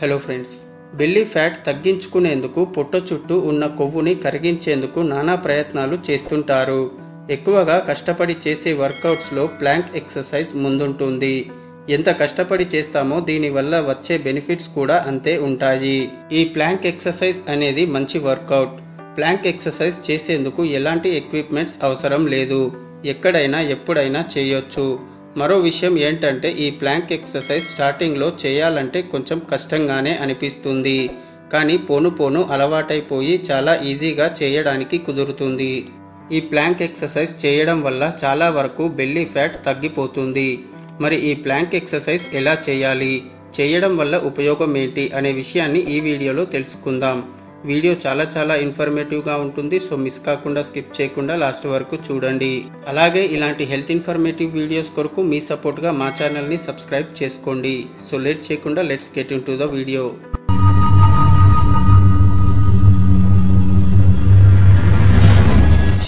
Hello friends, belly fat తగ్గించుకునేందుకు పొట్ట చుట్టూ ఉన్న కొవ్వుని కరిగించేందుకు నానా ప్రయత్నాలు చేస్తుంటారు. ఎక్కువగా కష్టపడి చేసే వర్కౌట్స్లో ప్లాంక్ ఎక్సర్సైజ్ ముందుంటుంది. ఎంత కష్టపడి చేస్తామో దీనివల్ల వచ్చే బెనిఫిట్స్ కూడా అంతే ఉంటాయి. ఈ ప్లాంక్ ఎక్సర్సైజ్ అనేది మంచి వర్కౌట్. ప్లాంక్ ఎక్సర్సైజ్ చేసేందుకు ఎలాంటి ఎక్విప్మెంట్స్ అవసరం లేదు. ఎక్కడైనా ఎప్పుడైనా చేయొచ్చు. మరో విషయం ఏంటంటే ఈ ప్లాంక్ ఎక్సర్సైజ్ స్టార్టింగ్లో చేయాలంటే కొంచెం కష్టంగానే అనిపిస్తుంది. కానీ పోను పోను అలవాటైపోయి చాలా ఈజీగా చేయడానికి కుదురుతుంది. ఈ ప్లాంక్ ఎక్సర్సైజ్ చేయడం వల్ల చాలా వరకు బెల్లీ ఫ్యాట్ తగ్గిపోతుంది. మరి ఈ ప్లాంక్ ఎక్సర్సైజ్ ఎలా చేయాలి, చేయడం వల్ల ఉపయోగం ఏంటి అనే విషయాన్ని ఈ వీడియోలో తెలుసుకుందాం. వీడియో చాలా ఇన్ఫర్మేటివ్గా ఉంటుంది. సో మిస్ కాకుండా స్కిప్ చేయకుండా లాస్ట్ వరకు చూడండి. అలాగే ఇలాంటి హెల్త్ ఇన్ఫర్మేటివ్ వీడియోస్ కొరకు మీ సపోర్ట్గా మా ఛానల్ని సబ్స్క్రైబ్ చేసుకోండి. సో లేట్ చేయకుండా let's get in to the video.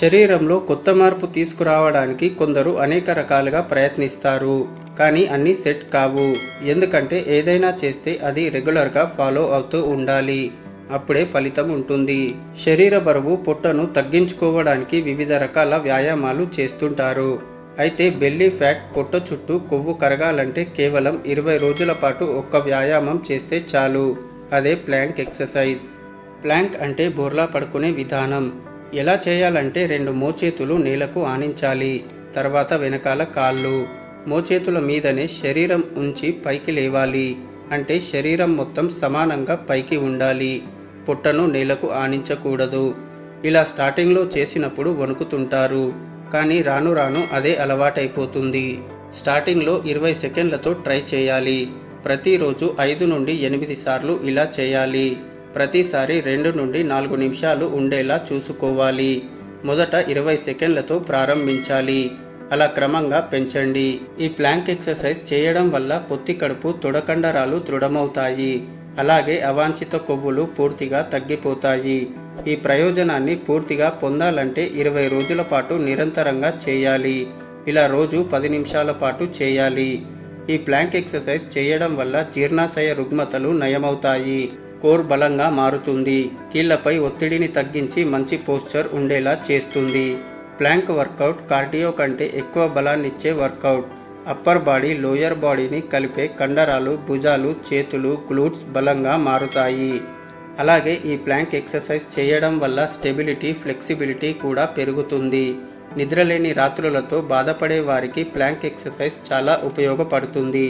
శరీరంలో కొత్త మార్పు తీసుకురావడానికి కొందరు అనేక రకాలుగా ప్రయత్నిస్తారు. కానీ అన్నీ సెట్ కావు. ఎందుకంటే ఏదైనా చేస్తే అది రెగ్యులర్గా ఫాలో అవుతూ ఉండాలి. అప్పుడే ఫలితం ఉంటుంది. శరీర బరువు పొట్టను తగ్గించుకోవడానికి వివిధ రకాల వ్యాయామాలు చేస్తుంటారు. అయితే బెల్లీ ఫ్యాట్ పొట్ట చుట్టూ కొవ్వు కరగాలంటే కేవలం 20 రోజుల పాటు ఒక్క వ్యాయామం చేస్తే చాలు. అదే ప్లాంక్ ఎక్సర్సైజ్. ప్లాంక్ అంటే బోర్లా పడుకునే విధానం. ఎలా చేయాలంటే 2 మోచేతులు నేలకు ఆనించాలి. తర్వాత వెనకాల కాళ్ళు. మోచేతుల మీదనే శరీరం ఉంచి పైకి లేవాలి. అంటే శరీరం మొత్తం సమానంగా పైకి ఉండాలి. పొట్టను నేలకు ఆనించకూడదు. ఇలా స్టార్టింగ్లో చేసినప్పుడు వణుకుతుంటారు. కానీ రాను రాను అదే అలవాటైపోతుంది. స్టార్టింగ్లో 20 సెకండ్లతో ట్రై చేయాలి. ప్రతిరోజు 5 నుండి 8 సార్లు ఇలా చేయాలి. ప్రతిసారి 2 నుండి 4 నిమిషాలు ఉండేలా చూసుకోవాలి. మొదట 20 సెకండ్లతో ప్రారంభించాలి. అలా క్రమంగా పెంచండి. ఈ ప్లాంక్ ఎక్సర్సైజ్ చేయడం వల్ల పొత్తి కడుపు, తొడకండరాలు దృఢమవుతాయి. అలాగే అవాంఛిత కొవ్వులు పూర్తిగా తగ్గిపోతాయి. ఈ ప్రయోజనాన్ని పూర్తిగా పొందాలంటే 20 రోజుల పాటు నిరంతరంగా చేయాలి. ఇలా రోజు 10 నిమిషాల పాటు చేయాలి. ఈ ప్లాంక్ ఎక్సర్సైజ్ చేయడం వల్ల జీర్ణాశయ రుగ్మతలు నయమవుతాయి. కోర్ బలంగా మారుతుంది. కీళ్లపై ఒత్తిడిని తగ్గించి మంచి పోస్చర్ ఉండేలా చేస్తుంది. ప్లాంక్ వర్కౌట్ కార్డియో కంటే ఎక్కువ బలాన్నిచ్చే వర్కౌట్. అప్పర్ బాడీ, లోయర్ బాడీని కలిపే కండరాలు, భుజాలు, చేతులు, గ్లూట్స్ బలంగా మారుతాయి. అలాగే ఈ ప్లాంక్ ఎక్సర్సైజ్ చేయడం వల్ల స్టెబిలిటీ, ఫ్లెక్సిబిలిటీ కూడా పెరుగుతుంది. నిద్రలేని రాత్రులతో బాధపడే వారికి ప్లాంక్ ఎక్సర్సైజ్ చాలా ఉపయోగపడుతుంది.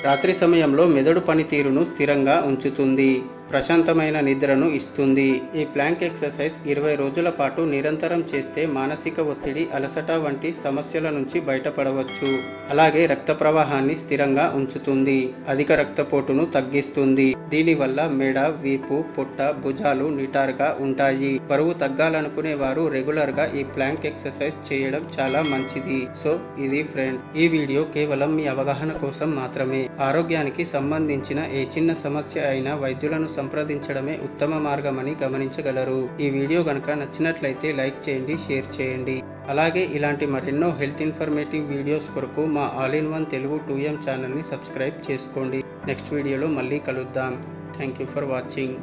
రాత్రి సమయంలో మెదడు పనితీరును స్థిరంగా ఉంచుతుంది. ప్రశాంతమైన నిద్రను ఇస్తుంది. ఈ ప్లాంక్ ఎక్సర్సైజ్ 20 రోజుల పాటు నిరంతరం చేస్తే మానసిక ఒత్తిడి, అలసట వంటి సమస్యల నుంచి బయటపడవచ్చు. అలాగే రక్త ప్రవాహాన్ని స్థిరంగా ఉంచుతుంది. అధిక రక్తపోటును తగ్గిస్తుంది. దీనివల్ల మెడ, వీపు, పొట్ట, భుజాలు నిటారుగా ఉంటాయి. బరువు తగ్గాలనుకునే వారు రెగ్యులర్గా ఈ ప్లాంక్ ఎక్సర్సైజ్ చేయడం చాలా మంచిది. సో ఇది ఫ్రెండ్స్, ఈ వీడియో కేవలం మీ అవగాహన కోసం మాత్రమే. ఆరోగ్యానికి సంబంధించిన ఏ చిన్న సమస్య అయినా వైద్యులను సంప్రదించడమే ఉత్తమ మార్గమని గమనించగలరు. ఈ వీడియో గనక నచ్చినట్లయితే లైక్ చేయండి, షేర్ చేయండి. అలాగే ఇలాంటి మరెన్నో హెల్త్ ఇన్ఫర్మేటివ్ వీడియోస్ కొరకు మా all in one Telugu 2M ఛానల్ని సబ్స్క్రైబ్ చేసుకోండి. నెక్స్ట్ వీడియోలో మళ్ళీ కలుద్దాం. Thank you for watching.